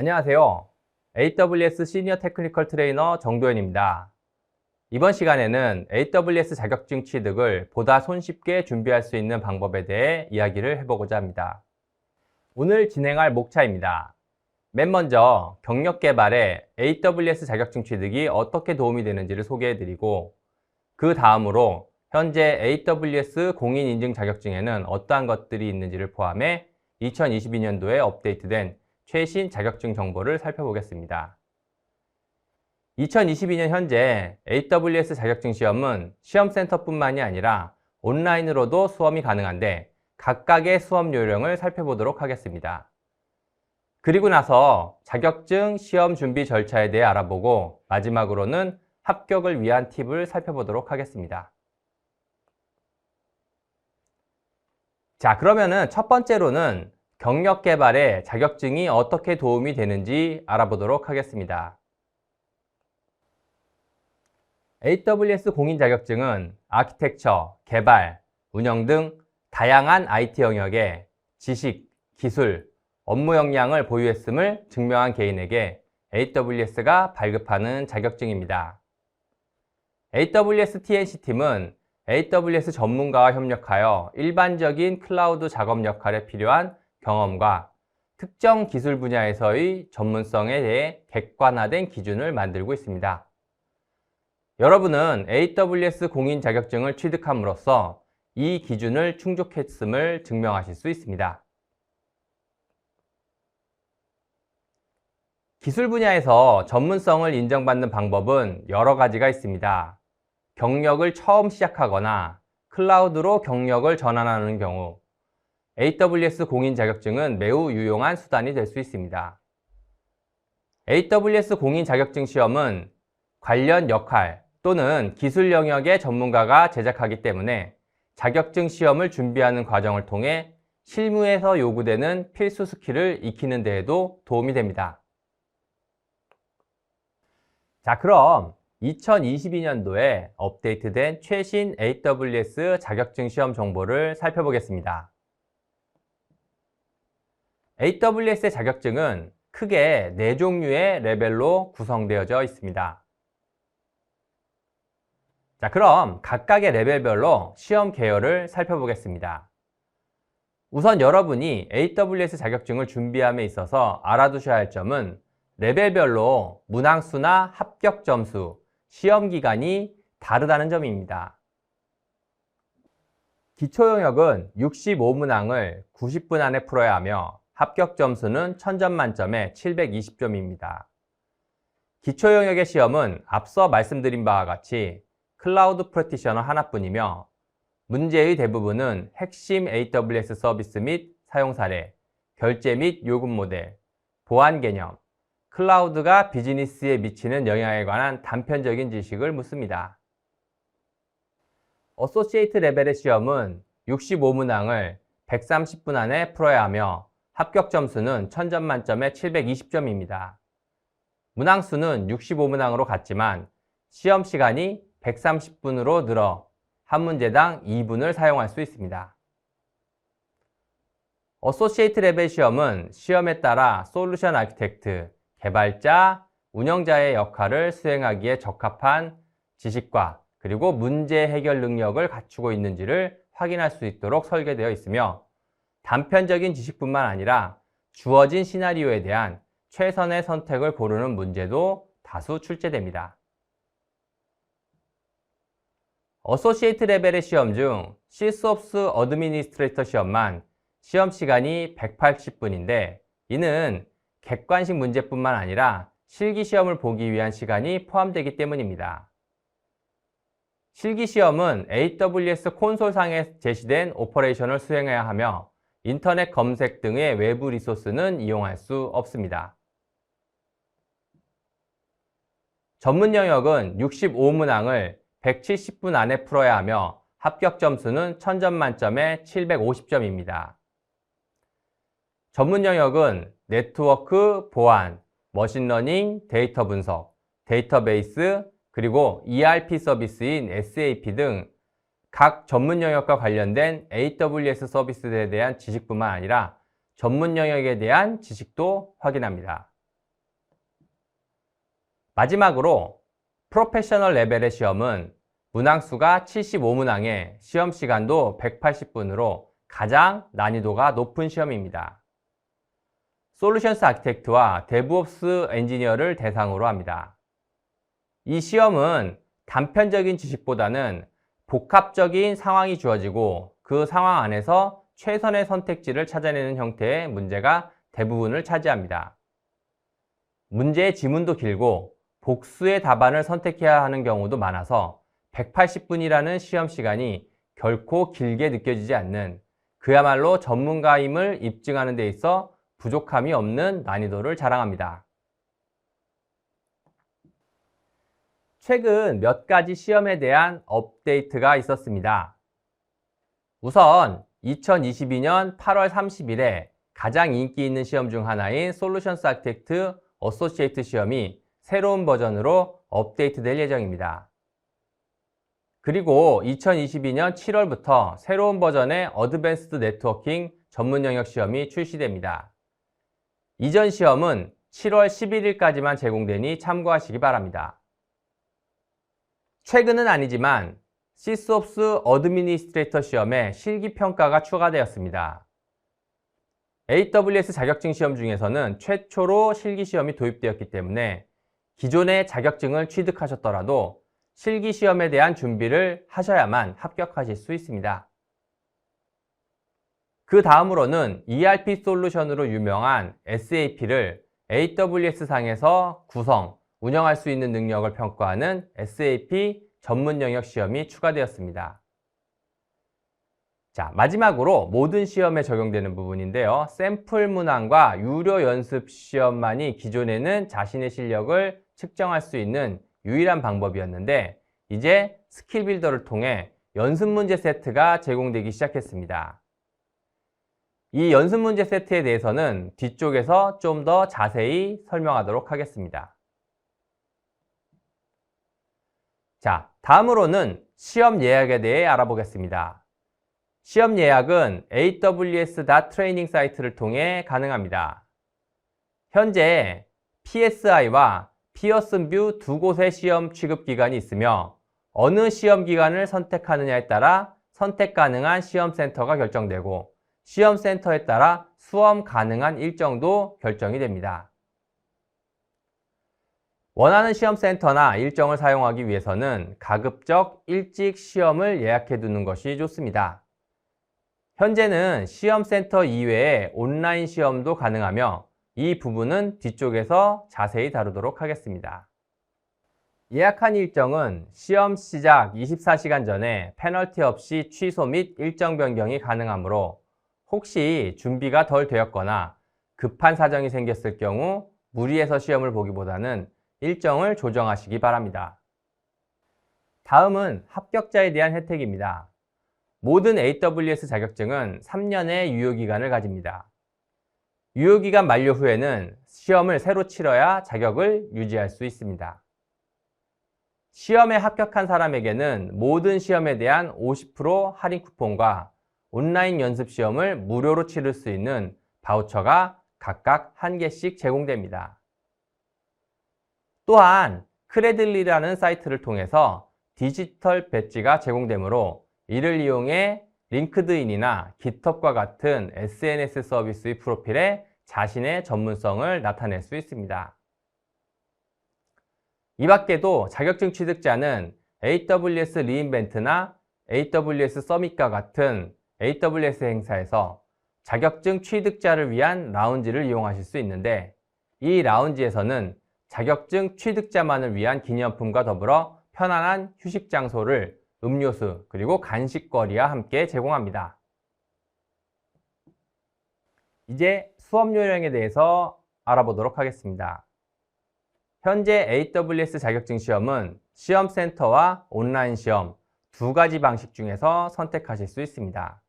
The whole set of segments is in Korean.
안녕하세요. AWS 시니어 테크니컬 트레이너 정도현입니다. 이번 시간에는 AWS 자격증 취득을 보다 손쉽게 준비할 수 있는 방법에 대해 이야기를 해보고자 합니다. 오늘 진행할 목차입니다. 맨 먼저 경력 개발에 AWS 자격증 취득이 어떻게 도움이 되는지를 소개해드리고, 그 다음으로 현재 AWS 공인인증 자격증에는 어떠한 것들이 있는지를 포함해 2022년도에 업데이트된 최신 자격증 정보를 살펴보겠습니다. 2022년 현재 AWS 자격증 시험은 시험센터뿐만이 아니라 온라인으로도 수험이 가능한데, 각각의 수험 요령을 살펴보도록 하겠습니다. 그리고 나서 자격증 시험 준비 절차에 대해 알아보고, 마지막으로는 합격을 위한 팁을 살펴보도록 하겠습니다. 자, 그러면은 첫 번째로는 경력 개발에 자격증이 어떻게 도움이 되는지 알아보도록 하겠습니다. AWS 공인 자격증은 아키텍처, 개발, 운영 등 다양한 IT 영역에 지식, 기술, 업무 역량을 보유했음을 증명한 개인에게 AWS가 발급하는 자격증입니다. AWS TNC팀은 AWS 전문가와 협력하여 일반적인 클라우드 작업 역할에 필요한 경험과 특정 기술 분야에서의 전문성에 대해 객관화된 기준을 만들고 있습니다. 여러분은 AWS 공인 자격증을 취득함으로써 이 기준을 충족했음을 증명하실 수 있습니다. 기술 분야에서 전문성을 인정받는 방법은 여러 가지가 있습니다. 경력을 처음 시작하거나 클라우드로 경력을 전환하는 경우, AWS 공인 자격증은 매우 유용한 수단이 될 수 있습니다. AWS 공인 자격증 시험은 관련 역할 또는 기술 영역의 전문가가 제작하기 때문에 자격증 시험을 준비하는 과정을 통해 실무에서 요구되는 필수 스킬을 익히는 데에도 도움이 됩니다. 자, 그럼 2022년도에 업데이트된 최신 AWS 자격증 시험 정보를 살펴보겠습니다. AWS의 자격증은 크게 4종류의 레벨로 구성되어져 있습니다. 자, 그럼 각각의 레벨별로 시험 계열을 살펴보겠습니다. 우선 여러분이 AWS 자격증을 준비함에 있어서 알아두셔야 할 점은 레벨별로 문항수나 합격 점수, 시험 기간이 다르다는 점입니다. 기초 영역은 65문항을 90분 안에 풀어야 하며, 합격 점수는 1000점 만점에 720점입니다. 기초 영역의 시험은 앞서 말씀드린 바와 같이 클라우드 프랙티셔너 하나뿐이며, 문제의 대부분은 핵심 AWS 서비스 및 사용 사례, 결제 및 요금 모델, 보안 개념, 클라우드가 비즈니스에 미치는 영향에 관한 단편적인 지식을 묻습니다. 어소시에이트 레벨의 시험은 65문항을 130분 안에 풀어야 하며, 합격 점수는 1000점 만점에 720점입니다. 문항수는 65문항으로 같지만 시험 시간이 130분으로 늘어 한 문제당 2분을 사용할 수 있습니다. 어소시에이트 레벨 시험은 시험에 따라 솔루션 아키텍트, 개발자, 운영자의 역할을 수행하기에 적합한 지식과 그리고 문제 해결 능력을 갖추고 있는지를 확인할 수 있도록 설계되어 있으며, 단편적인 지식뿐만 아니라 주어진 시나리오에 대한 최선의 선택을 고르는 문제도 다수 출제됩니다. 어소시에이트 레벨의 시험 중 시스옵스 어드미니스트레이터 시험만 시험 시간이 180분인데, 이는 객관식 문제뿐만 아니라 실기 시험을 보기 위한 시간이 포함되기 때문입니다. 실기 시험은 AWS 콘솔상에 제시된 오퍼레이션을 수행해야 하며, 인터넷 검색 등의 외부 리소스는 이용할 수 없습니다. 전문 영역은 65문항을 170분 안에 풀어야 하며, 합격 점수는 1000점 만점에 750점입니다. 전문 영역은 네트워크, 보안, 머신러닝, 데이터 분석, 데이터베이스, 그리고 ERP 서비스인 SAP 등 각 전문 영역과 관련된 AWS 서비스에 대한 지식뿐만 아니라 전문 영역에 대한 지식도 확인합니다. 마지막으로 프로페셔널 레벨의 시험은 문항수가 75문항에 시험 시간도 180분으로 가장 난이도가 높은 시험입니다. 솔루션스 아키텍트와 데브옵스 엔지니어를 대상으로 합니다. 이 시험은 단편적인 지식보다는 복합적인 상황이 주어지고 그 상황 안에서 최선의 선택지를 찾아내는 형태의 문제가 대부분을 차지합니다. 문제의 지문도 길고 복수의 답안을 선택해야 하는 경우도 많아서 180분이라는 시험 시간이 결코 길게 느껴지지 않는, 그야말로 전문가임을 입증하는 데 있어 부족함이 없는 난이도를 자랑합니다. 최근 몇 가지 시험에 대한 업데이트가 있었습니다. 우선 2022년 8월 30일에 가장 인기 있는 시험 중 하나인 솔루션스 아키텍트 어소시에이트 시험이 새로운 버전으로 업데이트될 예정입니다. 그리고 2022년 7월부터 새로운 버전의 어드밴스드 네트워킹 전문 영역 시험이 출시됩니다. 이전 시험은 7월 11일까지만 제공되니 참고하시기 바랍니다. 최근은 아니지만 시스옵스 어드미니스트레이터 시험에 실기평가가 추가되었습니다. AWS 자격증 시험 중에서는 최초로 실기시험이 도입되었기 때문에 기존의 자격증을 취득하셨더라도 실기시험에 대한 준비를 하셔야만 합격하실 수 있습니다. 그 다음으로는 ERP 솔루션으로 유명한 SAP를 AWS 상에서 구성, 운영할 수 있는 능력을 평가하는 SAP 전문 영역 시험이 추가되었습니다. 자, 마지막으로 모든 시험에 적용되는 부분인데요. 샘플 문항과 유료 연습 시험만이 기존에는 자신의 실력을 측정할 수 있는 유일한 방법이었는데, 이제 스킬 빌더를 통해 연습 문제 세트가 제공되기 시작했습니다. 이 연습 문제 세트에 대해서는 뒤쪽에서 좀 더 자세히 설명하도록 하겠습니다. 자, 다음으로는 시험 예약에 대해 알아보겠습니다. 시험 예약은 aws.training 사이트를 통해 가능합니다. 현재 PSI와 피어슨 뷰 두 곳의 시험 취급 기간이 있으며 어느 시험 기간을 선택하느냐에 따라 선택 가능한 시험센터가 결정되고 시험센터에 따라 수험 가능한 일정도 결정이 됩니다. 원하는 시험센터나 일정을 사용하기 위해서는 가급적 일찍 시험을 예약해 두는 것이 좋습니다. 현재는 시험센터 이외에 온라인 시험도 가능하며 이 부분은 뒤쪽에서 자세히 다루도록 하겠습니다. 예약한 일정은 시험 시작 24시간 전에 페널티 없이 취소 및 일정 변경이 가능하므로 혹시 준비가 덜 되었거나 급한 사정이 생겼을 경우 무리해서 시험을 보기보다는 일정을 조정하시기 바랍니다. 다음은 합격자에 대한 혜택입니다. 모든 AWS 자격증은 3년의 유효기간을 가집니다. 유효기간 만료 후에는 시험을 새로 치러야 자격을 유지할 수 있습니다. 시험에 합격한 사람에게는 모든 시험에 대한 50% 할인 쿠폰과 온라인 연습 시험을 무료로 치를 수 있는 바우처가 각각 1개씩 제공됩니다. 또한 크레들리라는 사이트를 통해서 디지털 배지가 제공되므로 이를 이용해 링크드인이나 깃헙과 같은 SNS 서비스의 프로필에 자신의 전문성을 나타낼 수 있습니다. 이 밖에도 자격증 취득자는 AWS 리인벤트나 AWS 서밋과 같은 AWS 행사에서 자격증 취득자를 위한 라운지를 이용하실 수 있는데, 이 라운지에서는 자격증 취득자만을 위한 기념품과 더불어 편안한 휴식 장소를 음료수 그리고 간식거리와 함께 제공합니다. 이제 수업 요령에 대해서 알아보도록 하겠습니다. 현재 AWS 자격증 시험은 시험센터와 온라인 시험 두 가지 방식 중에서 선택하실 수 있습니다.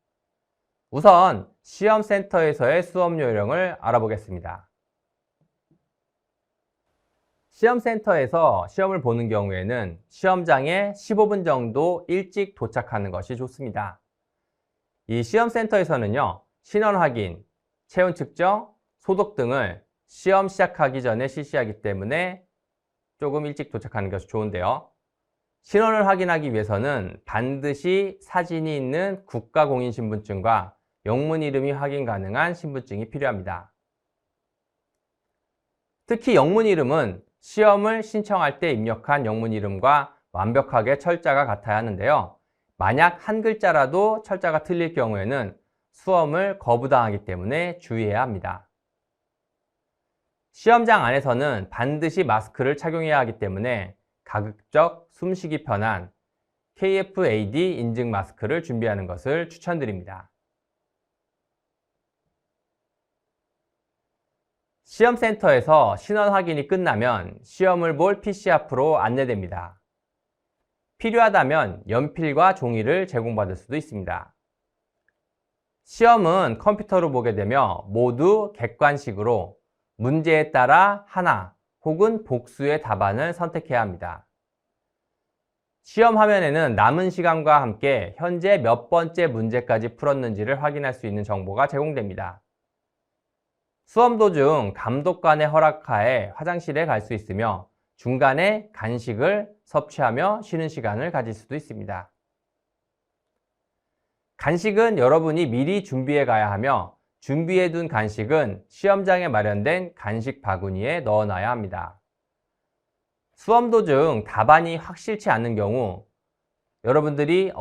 우선 시험센터에서의 수업 요령을 알아보겠습니다. 시험센터에서 시험을 보는 경우에는 시험장에 15분 정도 일찍 도착하는 것이 좋습니다. 이 시험센터에서는요, 신원 확인, 체온 측정, 소독 등을 시험 시작하기 전에 실시하기 때문에 조금 일찍 도착하는 것이 좋은데요. 신원을 확인하기 위해서는 반드시 사진이 있는 국가공인신분증과 영문 이름이 확인 가능한 신분증이 필요합니다. 특히 영문 이름은 시험을 신청할 때 입력한 영문 이름과 완벽하게 철자가 같아야 하는데요. 만약 한 글자라도 철자가 틀릴 경우에는 수험을 거부당하기 때문에 주의해야 합니다. 시험장 안에서는 반드시 마스크를 착용해야 하기 때문에 가급적 숨쉬기 편한 KF-AD 인증 마스크를 준비하는 것을 추천드립니다. 시험센터에서 신원 확인이 끝나면 시험을 볼 PC 앞으로 안내됩니다. 필요하다면 연필과 종이를 제공받을 수도 있습니다. 시험은 컴퓨터로 보게 되며 모두 객관식으로 문제에 따라 하나 혹은 복수의 답안을 선택해야 합니다. 시험 화면에는 남은 시간과 함께 현재 몇 번째 문제까지 풀었는지를 확인할 수 있는 정보가 제공됩니다. 수험 도중 감독관의 허락하에 화장실에 갈 수 있으며 중간에 간식을 섭취하며 쉬는 시간을 가질 수도 있습니다. 간식은 여러분이 미리 준비해 가야 하며 준비해 둔 간식은 시험장에 마련된 간식 바구니에 넣어놔야 합니다. 수험 도중 답안이 확실치 않는 경우 여러분들이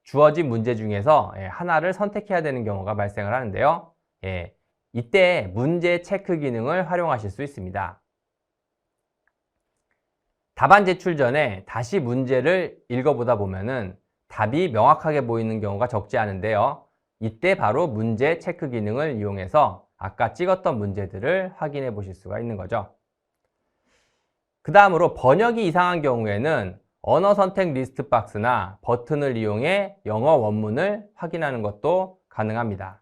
주어진 문제 중에서 하나를 선택해야 되는 경우가 발생을 하는데요. 이때 문제 체크 기능을 활용하실 수 있습니다. 답안 제출 전에 다시 문제를 읽어보다 보면은 답이 명확하게 보이는 경우가 적지 않은데요. 이때 바로 문제 체크 기능을 이용해서 아까 찍었던 문제들을 확인해 보실 수가 있는 거죠. 그 다음으로 번역이 이상한 경우에는 언어 선택 리스트 박스나 버튼을 이용해 영어 원문을 확인하는 것도 가능합니다.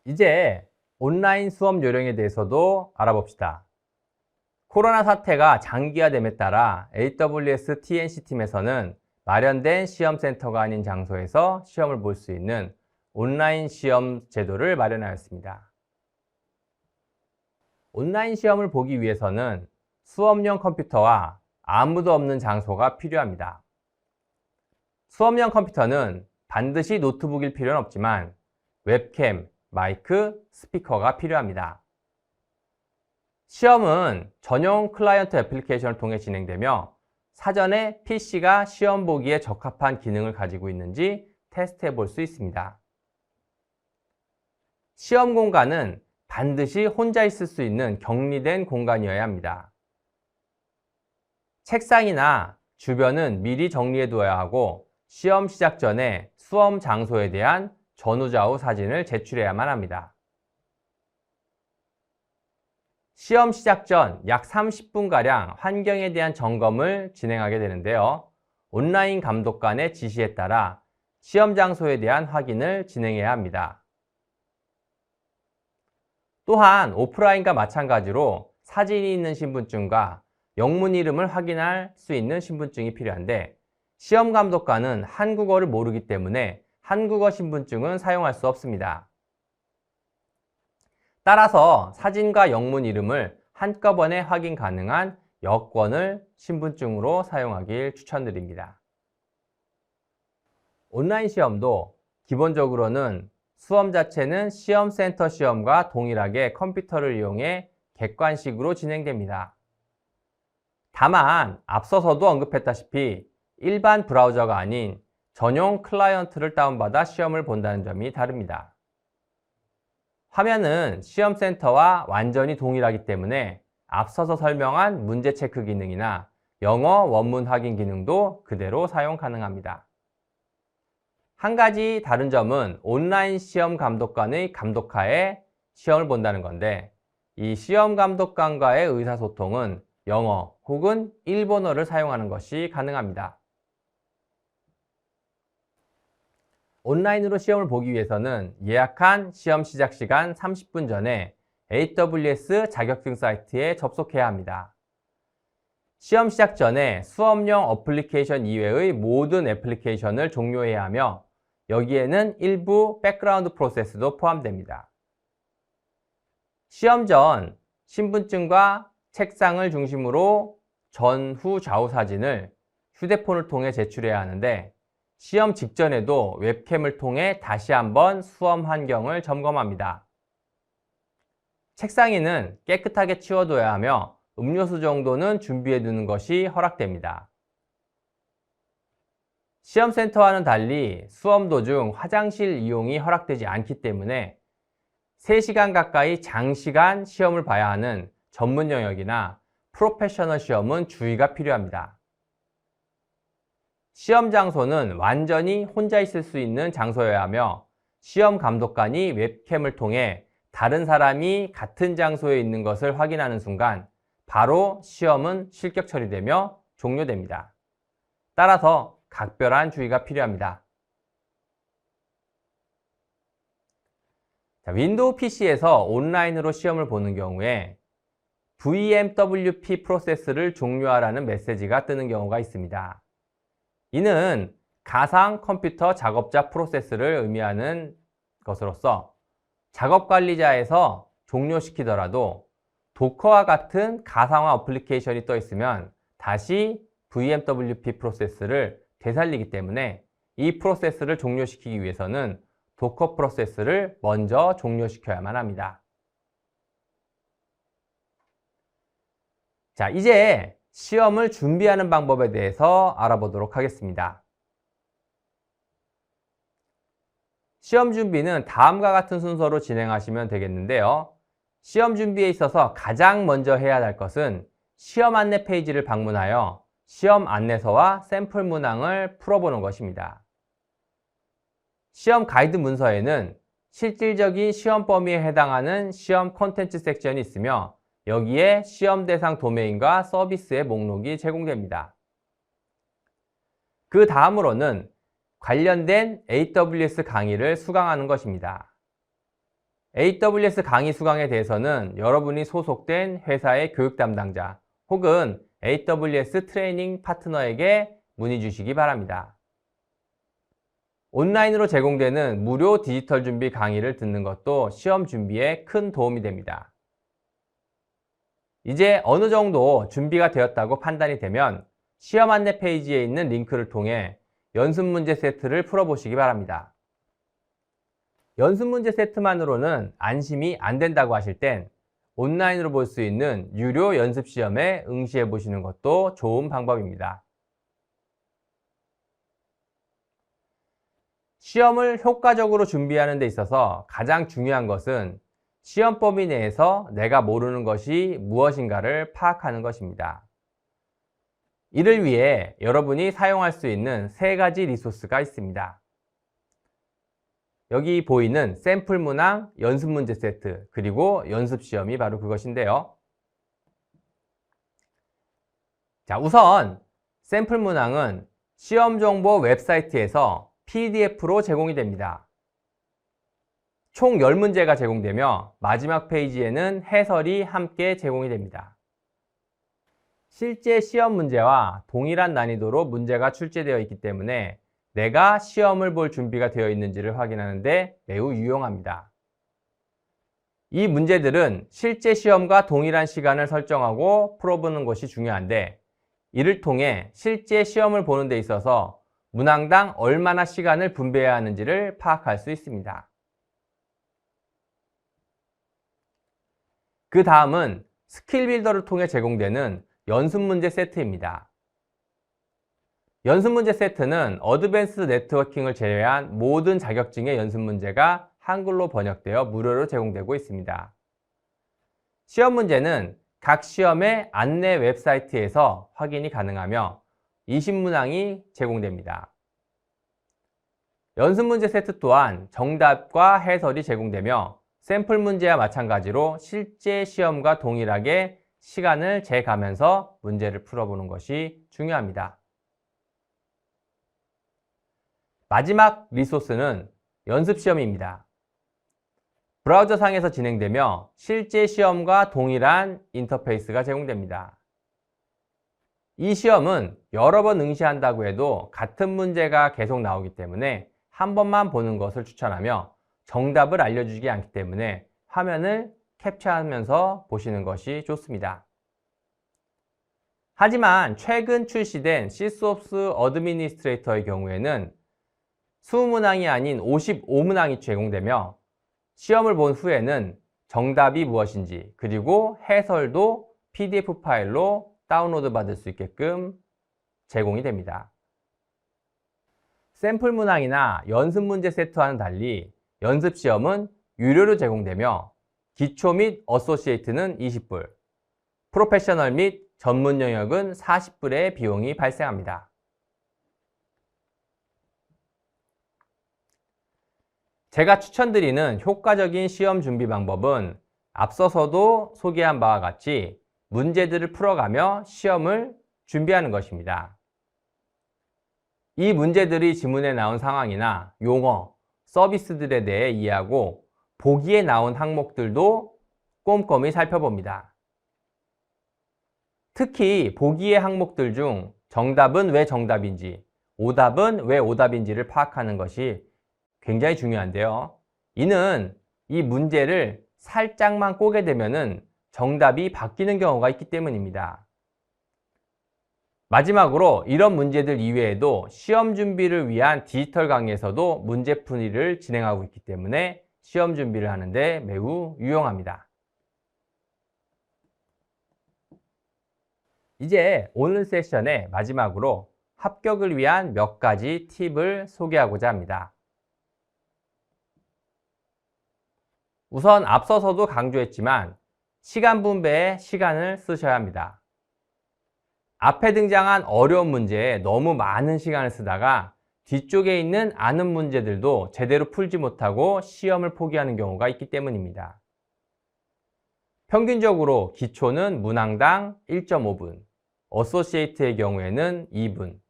이제 온라인 수업 요령에 대해서도 알아봅시다. 코로나 사태가 장기화됨에 따라 AWS TNC팀에서는 마련된 시험센터가 아닌 장소에서 시험을 볼 수 있는 온라인 시험 제도를 마련하였습니다. 온라인 시험을 보기 위해서는 수업용 컴퓨터와 아무도 없는 장소가 필요합니다. 수업용 컴퓨터는 반드시 노트북일 필요는 없지만 웹캠, 마이크, 스피커가 필요합니다. 시험은 전용 클라이언트 애플리케이션을 통해 진행되며 사전에 PC가 시험 보기에 적합한 기능을 가지고 있는지 테스트해 볼 수 있습니다. 시험 공간은 반드시 혼자 있을 수 있는 격리된 공간이어야 합니다. 책상이나 주변은 미리 정리해 두어야 하고 시험 시작 전에 수험 장소에 대한 전후좌우 사진을 제출해야만 합니다. 시험 시작 전 약 30분가량 환경에 대한 점검을 진행하게 되는데요. 온라인 감독관의 지시에 따라 시험 장소에 대한 확인을 진행해야 합니다. 또한 오프라인과 마찬가지로 사진이 있는 신분증과 영문 이름을 확인할 수 있는 신분증이 필요한데 시험 감독관은 한국어를 모르기 때문에 한국어 신분증은 사용할 수 없습니다. 따라서 사진과 영문 이름을 한꺼번에 확인 가능한 여권을 신분증으로 사용하길 추천드립니다. 온라인 시험도 기본적으로는 수험 자체는 시험센터 시험과 동일하게 컴퓨터를 이용해 객관식으로 진행됩니다. 다만 앞서서도 언급했다시피 일반 브라우저가 아닌 전용 클라이언트를 다운받아 시험을 본다는 점이 다릅니다. 화면은 시험센터와 완전히 동일하기 때문에 앞서서 설명한 문제 체크 기능이나 영어 원문 확인 기능도 그대로 사용 가능합니다. 한 가지 다른 점은 온라인 시험 감독관의 감독하에 시험을 본다는 건데 이 시험 감독관과의 의사소통은 영어 혹은 일본어를 사용하는 것이 가능합니다. 온라인으로 시험을 보기 위해서는 예약한 시험 시작 시간 30분 전에 AWS 자격증 사이트에 접속해야 합니다. 시험 시작 전에 수업용 어플리케이션 이외의 모든 애플리케이션을 종료해야 하며 여기에는 일부 백그라운드 프로세스도 포함됩니다. 시험 전 신분증과 책상을 중심으로 전후 좌우 사진을 휴대폰을 통해 제출해야 하는데 시험 직전에도 웹캠을 통해 다시 한번 수험 환경을 점검합니다. 책상 위는 깨끗하게 치워둬야 하며 음료수 정도는 준비해 두는 것이 허락됩니다. 시험센터와는 달리 수험 도중 화장실 이용이 허락되지 않기 때문에 3시간 가까이 장시간 시험을 봐야 하는 전문 영역이나 프로페셔널 시험은 주의가 필요합니다. 시험 장소는 완전히 혼자 있을 수 있는 장소여야 하며 시험 감독관이 웹캠을 통해 다른 사람이 같은 장소에 있는 것을 확인하는 순간 바로 시험은 실격 처리되며 종료됩니다. 따라서 각별한 주의가 필요합니다. 윈도우 PC에서 온라인으로 시험을 보는 경우에 VMWP 프로세스를 종료하라는 메시지가 뜨는 경우가 있습니다. 이는 가상 컴퓨터 작업자 프로세스를 의미하는 것으로서 작업 관리자에서 종료시키더라도 도커와 같은 가상화 어플리케이션이 떠 있으면 다시 VMWP 프로세스를 되살리기 때문에 이 프로세스를 종료시키기 위해서는 도커 프로세스를 먼저 종료시켜야만 합니다. 자, 이제 시험을 준비하는 방법에 대해서 알아보도록 하겠습니다. 시험 준비는 다음과 같은 순서로 진행하시면 되겠는데요. 시험 준비에 있어서 가장 먼저 해야 할 것은 시험 안내 페이지를 방문하여 시험 안내서와 샘플 문항을 풀어보는 것입니다. 시험 가이드 문서에는 실질적인 시험 범위에 해당하는 시험 콘텐츠 섹션이 있으며 여기에 시험 대상 도메인과 서비스의 목록이 제공됩니다. 그 다음으로는 관련된 AWS 강의를 수강하는 것입니다. AWS 강의 수강에 대해서는 여러분이 소속된 회사의 교육 담당자 혹은 AWS 트레이닝 파트너에게 문의 주시기 바랍니다. 온라인으로 제공되는 무료 디지털 준비 강의를 듣는 것도 시험 준비에 큰 도움이 됩니다. 이제 어느 정도 준비가 되었다고 판단이 되면 시험 안내 페이지에 있는 링크를 통해 연습 문제 세트를 풀어보시기 바랍니다. 연습 문제 세트만으로는 안심이 안 된다고 하실 땐 온라인으로 볼 수 있는 유료 연습 시험에 응시해 보시는 것도 좋은 방법입니다. 시험을 효과적으로 준비하는 데 있어서 가장 중요한 것은 시험 범위 내에서 내가 모르는 것이 무엇인가를 파악하는 것입니다. 이를 위해 여러분이 사용할 수 있는 3가지 리소스가 있습니다. 여기 보이는 샘플 문항, 연습 문제 세트, 그리고 연습 시험이 바로 그것인데요. 자, 우선 샘플 문항은 시험 정보 웹사이트에서 PDF로 제공이 됩니다. 총 10문제가 제공되며 마지막 페이지에는 해설이 함께 제공이 됩니다. 실제 시험 문제와 동일한 난이도로 문제가 출제되어 있기 때문에 내가 시험을 볼 준비가 되어 있는지를 확인하는 데 매우 유용합니다. 이 문제들은 실제 시험과 동일한 시간을 설정하고 풀어보는 것이 중요한데 이를 통해 실제 시험을 보는 데 있어서 문항당 얼마나 시간을 분배해야 하는지를 파악할 수 있습니다. 그 다음은 스킬 빌더를 통해 제공되는 연습 문제 세트입니다. 연습 문제 세트는 어드밴스드 네트워킹을 제외한 모든 자격증의 연습 문제가 한글로 번역되어 무료로 제공되고 있습니다. 시험 문제는 각 시험의 안내 웹사이트에서 확인이 가능하며 20문항이 제공됩니다. 연습 문제 세트 또한 정답과 해설이 제공되며 샘플 문제와 마찬가지로 실제 시험과 동일하게 시간을 재가면서 문제를 풀어보는 것이 중요합니다. 마지막 리소스는 연습 시험입니다. 브라우저 상에서 진행되며 실제 시험과 동일한 인터페이스가 제공됩니다. 이 시험은 여러 번 응시한다고 해도 같은 문제가 계속 나오기 때문에 한 번만 보는 것을 추천하며 정답을 알려주지 않기 때문에 화면을 캡처하면서 보시는 것이 좋습니다. 하지만 최근 출시된 시스옵스 어드미니스트레이터의 경우에는 20문항이 아닌 55문항이 제공되며 시험을 본 후에는 정답이 무엇인지 그리고 해설도 PDF 파일로 다운로드 받을 수 있게끔 제공이 됩니다. 샘플 문항이나 연습 문제 세트와는 달리 연습 시험은 유료로 제공되며 기초 및 어소시에이트는 20불, 프로페셔널 및 전문 영역은 40불의 비용이 발생합니다. 제가 추천드리는 효과적인 시험 준비 방법은 앞서서도 소개한 바와 같이 문제들을 풀어가며 시험을 준비하는 것입니다. 이 문제들이 지문에 나온 상황이나 용어, 서비스들에 대해 이해하고 보기에 나온 항목들도 꼼꼼히 살펴봅니다. 특히 보기의 항목들 중 정답은 왜 정답인지, 오답은 왜 오답인지를 파악하는 것이 굉장히 중요한데요. 이는 이 문제를 살짝만 꼬게 되면은 정답이 바뀌는 경우가 있기 때문입니다. 마지막으로 이런 문제들 이외에도 시험 준비를 위한 디지털 강의에서도 문제풀이를 진행하고 있기 때문에 시험 준비를 하는데 매우 유용합니다. 이제 오늘 세션의 마지막으로 합격을 위한 몇 가지 팁을 소개하고자 합니다. 우선 앞서서도 강조했지만 시간 분배에 시간을 쓰셔야 합니다. 앞에 등장한 어려운 문제에 너무 많은 시간을 쓰다가 뒤쪽에 있는 아는 문제들도 제대로 풀지 못하고 시험을 포기하는 경우가 있기 때문입니다. 평균적으로 기초는 문항당 1.5분, 어소시에이트의 경우에는 2분,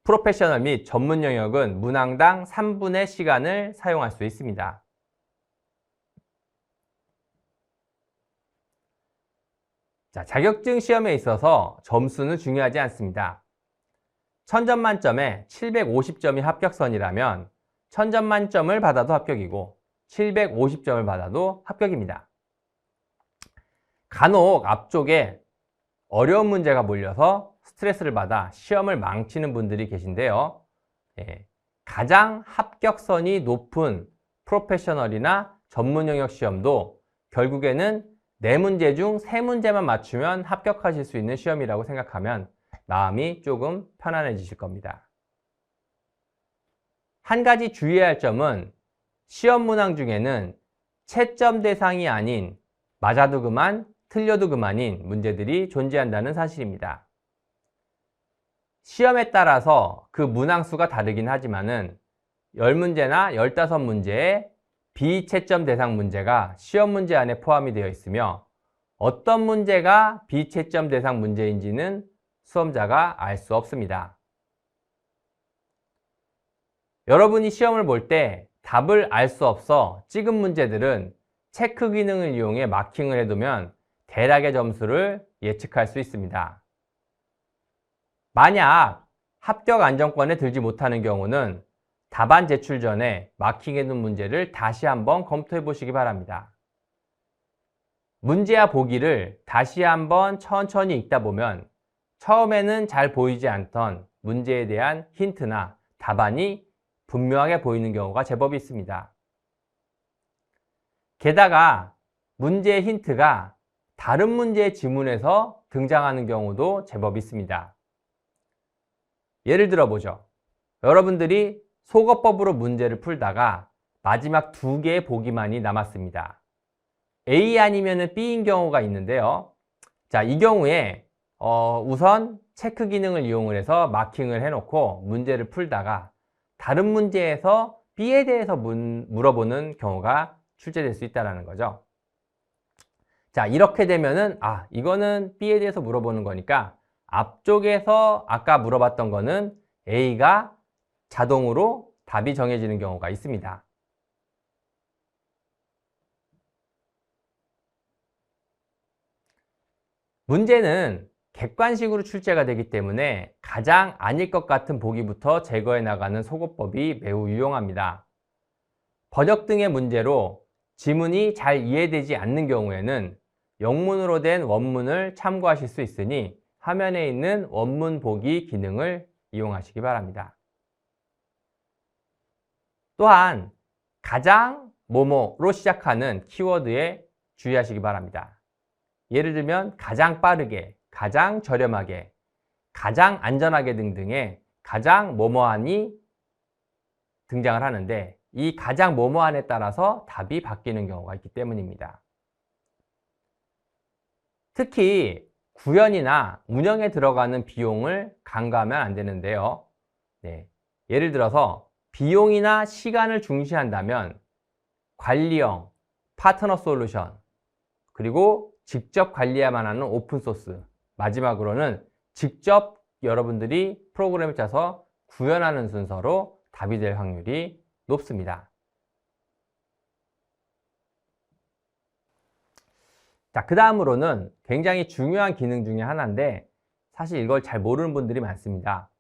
프로페셔널 및 전문 영역은 문항당 3분의 시간을 사용할 수 있습니다. 자, 자격증 시험에 있어서 점수는 중요하지 않습니다. 1000점 만점에 750점이 합격선이라면 1000점 만점을 받아도 합격이고 750점을 받아도 합격입니다. 간혹 앞쪽에 어려운 문제가 몰려서 스트레스를 받아 시험을 망치는 분들이 계신데요. 가장 합격선이 높은 프로페셔널이나 전문 영역 시험도 결국에는 4문제 중 3문제만 맞추면 합격하실 수 있는 시험이라고 생각하면 마음이 조금 편안해지실 겁니다. 한 가지 주의해야 할 점은 시험 문항 중에는 채점 대상이 아닌 맞아도 그만, 틀려도 그만인 문제들이 존재한다는 사실입니다. 시험에 따라서 그 문항 수가 다르긴 하지만은 10문제나 15문제의 비채점 대상 문제가 시험 문제 안에 포함이 되어 있으며 어떤 문제가 비채점 대상 문제인지는 수험자가 알 수 없습니다. 여러분이 시험을 볼 때 답을 알 수 없어 찍은 문제들은 체크 기능을 이용해 마킹을 해두면 대략의 점수를 예측할 수 있습니다. 만약 합격 안정권에 들지 못하는 경우는 답안 제출 전에 마킹해 놓은 문제를 다시 한번 검토해 보시기 바랍니다. 문제와 보기를 다시 한번 천천히 읽다 보면 처음에는 잘 보이지 않던 문제에 대한 힌트나 답안이 분명하게 보이는 경우가 제법 있습니다. 게다가 문제의 힌트가 다른 문제의 지문에서 등장하는 경우도 제법 있습니다. 예를 들어 보죠. 여러분들이 속어법으로 문제를 풀다가 마지막 2개의 보기만이 남았습니다. A 아니면 B인 경우가 있는데요. 자, 이 경우에 우선 체크 기능을 이용을 해서 마킹을 해놓고 문제를 풀다가 다른 문제에서 B에 대해서 물어보는 경우가 출제될 수 있다는 거죠. 자, 이렇게 되면은 이거는 B에 대해서 물어보는 거니까 앞쪽에서 아까 물어봤던 거는 A가 자동으로 답이 정해지는 경우가 있습니다. 문제는 객관식으로 출제가 되기 때문에 가장 아닐 것 같은 보기부터 제거해 나가는 속어법이 매우 유용합니다. 번역 등의 문제로 지문이 잘 이해되지 않는 경우에는 영문으로 된 원문을 참고하실 수 있으니 화면에 있는 원문 보기 기능을 이용하시기 바랍니다. 또한 가장 뭐뭐로 시작하는 키워드에 주의하시기 바랍니다. 예를 들면 가장 빠르게, 가장 저렴하게, 가장 안전하게 등등의 가장 뭐뭐하니 등장을 하는데 이 가장 뭐뭐한에 따라서 답이 바뀌는 경우가 있기 때문입니다. 특히 구현이나 운영에 들어가는 비용을 간과하면 안 되는데요. 예를 들어서 비용이나 시간을 중시한다면 관리형, 파트너 솔루션, 그리고 직접 관리해야만 하는 오픈소스, 마지막으로는 직접 여러분들이 프로그램을 짜서 구현하는 순서로 답이 될 확률이 높습니다. 자, 그 다음으로는 굉장히 중요한 기능 중에 하나인데 사실 이걸 잘 모르는 분들이 많습니다.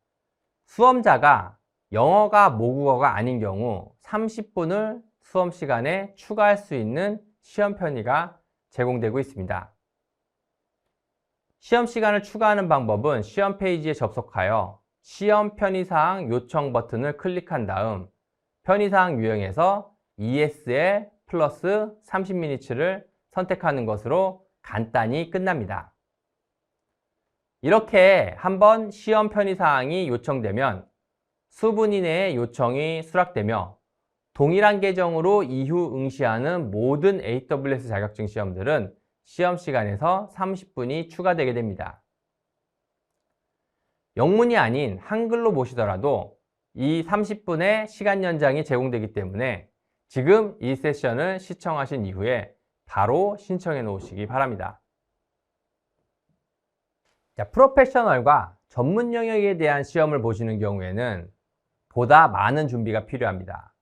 수험자가 영어가 모국어가 아닌 경우 30분을 수험 시간에 추가할 수 있는 시험 편의가 제공되고 있습니다. 시험 시간을 추가하는 방법은 시험 페이지에 접속하여 시험 편의사항 요청 버튼을 클릭한 다음 편의사항 유형에서 ESL 플러스 30minutes를 선택하는 것으로 간단히 끝납니다. 이렇게 한번 시험 편의사항이 요청되면 수분 이내의 요청이 수락되며 동일한 계정으로 이후 응시하는 모든 AWS 자격증 시험들은 시험 시간에서 30분이 추가되게 됩니다. 영문이 아닌 한글로 보시더라도 이 30분의 시간 연장이 제공되기 때문에 지금 이 세션을 시청하신 이후에 바로 신청해 놓으시기 바랍니다. 자, 프로페셔널과 전문 영역에 대한 시험을 보시는 경우에는 보다 많은 준비가 필요합니다.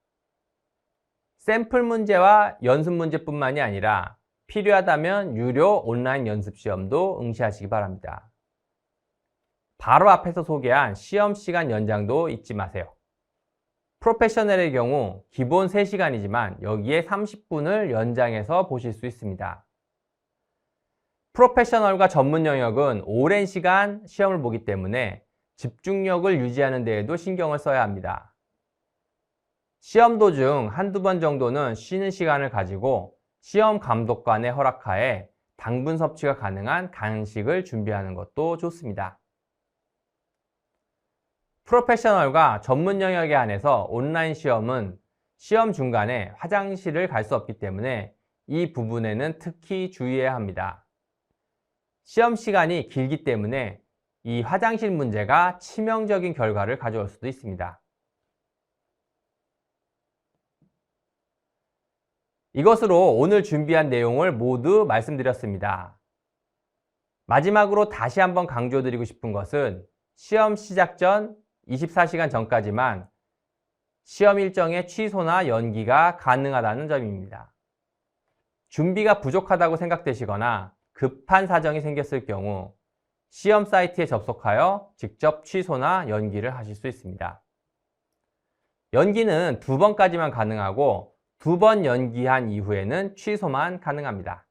샘플 문제와 연습 문제뿐만이 아니라 필요하다면 유료 온라인 연습 시험도 응시하시기 바랍니다. 바로 앞에서 소개한 시험 시간 연장도 잊지 마세요. 프로페셔널의 경우 기본 3시간이지만 여기에 30분을 연장해서 보실 수 있습니다. 프로페셔널과 전문 영역은 오랜 시간 시험을 보기 때문에 집중력을 유지하는 데에도 신경을 써야 합니다. 시험 도중 한두 번 정도는 쉬는 시간을 가지고 시험 감독관의 허락하에 당분 섭취가 가능한 간식을 준비하는 것도 좋습니다. 프로페셔널과 전문 영역에 한해서 온라인 시험은 시험 중간에 화장실을 갈 수 없기 때문에 이 부분에는 특히 주의해야 합니다. 시험 시간이 길기 때문에 이 화장실 문제가 치명적인 결과를 가져올 수도 있습니다. 이것으로 오늘 준비한 내용을 모두 말씀드렸습니다. 마지막으로 다시 한번 강조드리고 싶은 것은 시험 시작 전 24시간 전까지만 시험 일정의 취소나 연기가 가능하다는 점입니다. 준비가 부족하다고 생각되시거나 급한 사정이 생겼을 경우 시험 사이트에 접속하여 직접 취소나 연기를 하실 수 있습니다. 연기는 2번까지만 가능하고 2번 연기한 이후에는 취소만 가능합니다.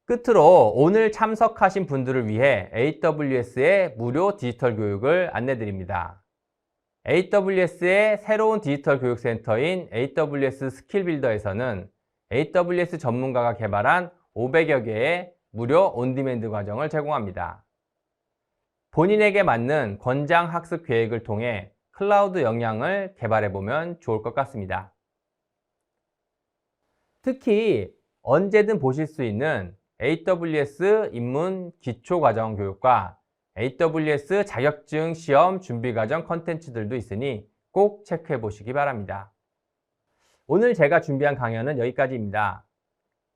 끝으로 오늘 참석하신 분들을 위해 AWS의 무료 디지털 교육을 안내드립니다. AWS의 새로운 디지털 교육센터인 AWS 스킬빌더에서는 AWS 전문가가 개발한 500여 개의 무료 온디맨드 과정을 제공합니다. 본인에게 맞는 권장 학습 계획을 통해 클라우드 역량을 개발해보면 좋을 것 같습니다. 특히 언제든 보실 수 있는 AWS 입문 기초과정 교육과 AWS 자격증 시험 준비과정 컨텐츠들도 있으니 꼭 체크해 보시기 바랍니다. 오늘 제가 준비한 강연은 여기까지입니다.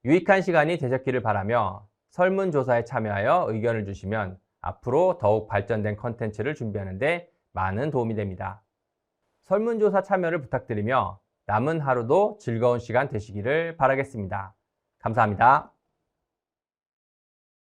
유익한 시간이 되셨기를 바라며 설문조사에 참여하여 의견을 주시면 앞으로 더욱 발전된 컨텐츠를 준비하는 데 많은 도움이 됩니다. 설문조사 참여를 부탁드리며 남은 하루도 즐거운 시간 되시기를 바라겠습니다. 감사합니다.